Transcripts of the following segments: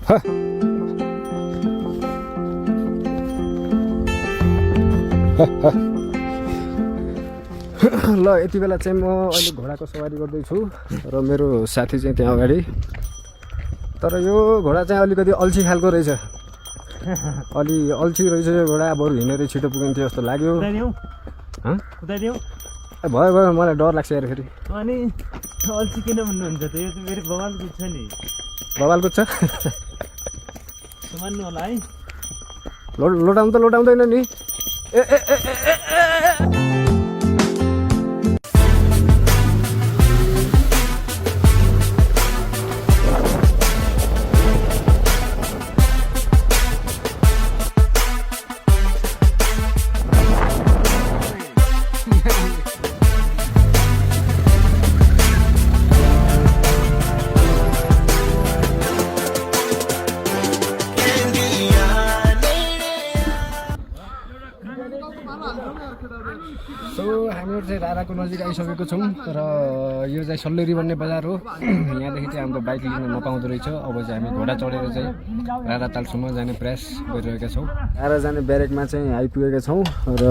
ल यति बेला चाहिँ म अहिले घोडाको सवारी गर्दैछु र मेरो साथी चाहिँ त्यहाँ अगाडि। तर यो घोडा चाहिँ अलिकति अल्छी खालको रहेछ, अलि अल्छी रहेछ यो घोडा। बरु हिँडेर छिटो पुगिन्थ्यो जस्तो लाग्यो। भयो भयो, मलाई डर लाग्छ यार फेरि। अनि अल्छी किन भन्नुहुन्छ त? यो त मेरो बवाल कुद्छ नि। बवाल कुद्छ मान्नु होला है। लोटाउँदैन नि। ए ए ए ए हामीहरू चाहिँ राराको नजिक आइसकेको छौँ। तर यो चाहिँ सल्लेरी भन्ने बजार हो। यहाँदेखि चाहिँ हाम्रो बाइक लिन नपाउँदो रहेछ। अब चाहिँ हामी घोडा चढेर चाहिँ रारा तालसम्म जाने प्रयास गरिरहेका छौँ। रारा जाने ब्यारेकमा चाहिँ आइपुगेका छौँ र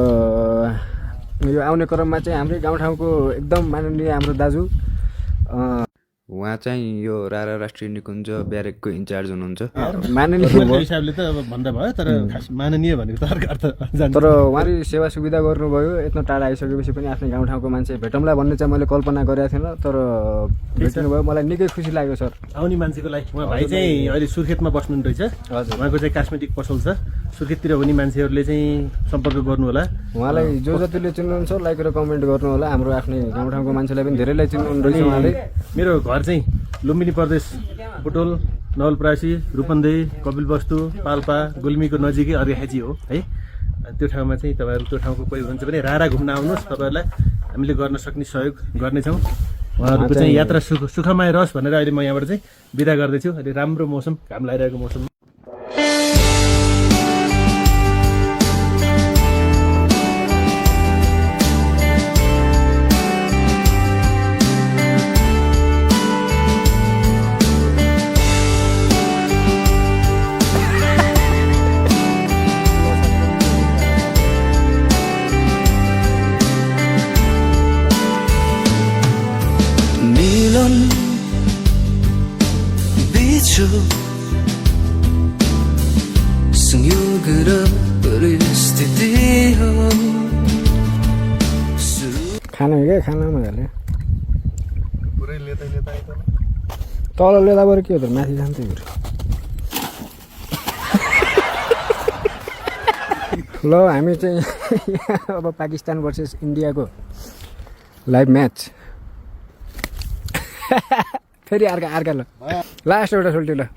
यो आउने क्रममा चाहिँ हाम्रै गाउँठाउँको एकदम माननीय हाम्रो दाजु उहाँ चाहिँ यो रारा राष्ट्रिय निकुञ्ज ब्यारेकको इन्चार्ज हुनुहुन्छ। माननीय हिसाबले त अब भन्दा भयो, तर खास माननीय भनेको त अर्को अर्थ जान्छ। तर उहाँले सेवा सुविधा गर्नुभयो। यत्रो टाढा आइसकेपछि पनि आफ्नै गाउँठाउँको मान्छे भेटौँला भन्ने चाहिँ मैले कल्पना गरेको थिएन। तर भेट्नुभयो, मलाई निकै खुसी लाग्यो सर। आउने मान्छेको लागि उहाँ भाइ चाहिँ अहिले सुर्खेतमा बस्नु रहेछ। हजुर, उहाँको चाहिँ कास्मेटिक पसल छ। सुर्खेततिर हुने मान्छेहरूले चाहिँ सम्पर्क गर्नु होला। उहाँलाई जो जतिले चिन्नुहुन्छ लाइक र कमेन्ट गर्नु होला। हाम्रो आफ्नै गाउँठाउँको मान्छेलाई पनि धेरैलाई चिन्नु रहेछ उहाँले। मेरो घर चाहिँ लुम्बिनी प्रदेश, बुटोल, नवलपरासी, रूपन्देही, कपिलवस्तु, पाल्पा, गुल्मीको नजिकै अर्घाखाँची हो है। त्यो ठाउँमा चाहिँ तपाईँहरू त्यो ठाउँको कोही हुनुहुन्छ भने रारा घुम्न आउनुहोस्। तपाईँहरूलाई हामीले गर्न सक्ने सहयोग गर्नेछौँ। उहाँहरूको चाहिँ यात्रा सुखमय रहोस् भनेर अहिले म यहाँबाट चाहिँ बिदा गर्दैछु। अहिले राम्रो मौसम, घाम लागिरहेको मौसम। खाना क्या खाना मजाले तल लेदा बरु के हो त माथि जान्छ यो। ल हामी चाहिँ अब पाकिस्तान भर्सेस इन्डियाको लाइभ म्याच। फेरि अर्का ल लास्ट एउटा सोल्टी ल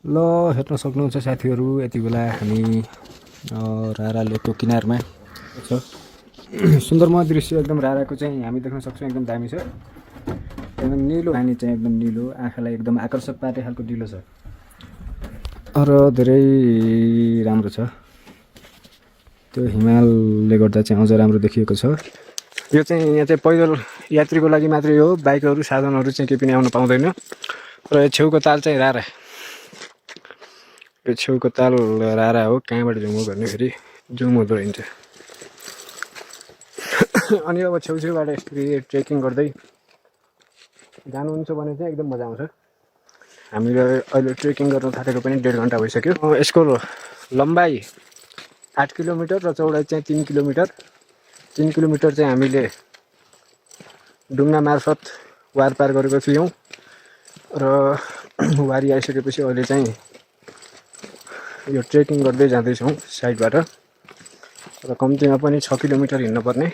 ल हेर्न सक्नुहुन्छ साथीहरू। यति बेला हामी रारा लेकको किनारमा छ। सुन्दरमय दृश्य एकदम राराको चाहिँ हामी देख्न सक्छौँ। एकदम दामी छ, एकदम निलो पानी चाहिँ एकदम निलो, आँखालाई एकदम आकर्षक पार्ने खालको निलो छ र धेरै राम्रो छ। त्यो हिमालले गर्दा चाहिँ अझ राम्रो देखिएको छ। यो चाहिँ यहाँ चाहिँ पैदल यात्रीको लागि मात्रै हो, बाइकहरू साधनहरू चाहिँ केही पनि आउन पाउँदैन। र यो छेउको ताल चाहिँ रारा, यो छेउको ताल रारा हो। कहाँबाट जुम हो भने फेरि जुम हुँदो रहन्छ। अनि अब छेउछेउबाट यसरी ट्रेकिङ गर्दै जानुहुन्छ भने चाहिँ एकदम मजा आउँछ। हामीले अहिले ट्रेकिङ गर्न थालेको पनि 1.5 घन्टा भइसक्यो। यसको लम्बाइ 8 किलोमिटर र चौडाइ चाहिँ 3 किलोमिटर। 3 किलोमिटर चाहिँ हामीले डुङ्गा मार्फत वारपार गरेको थियौँ र वारी आइसकेपछि अहिले चाहिँ यो ट्रेकिङ गर्दै जाँदैछौँ साइडबाट। र कम्तीमा पनि 6 किलोमिटर हिँड्नुपर्ने।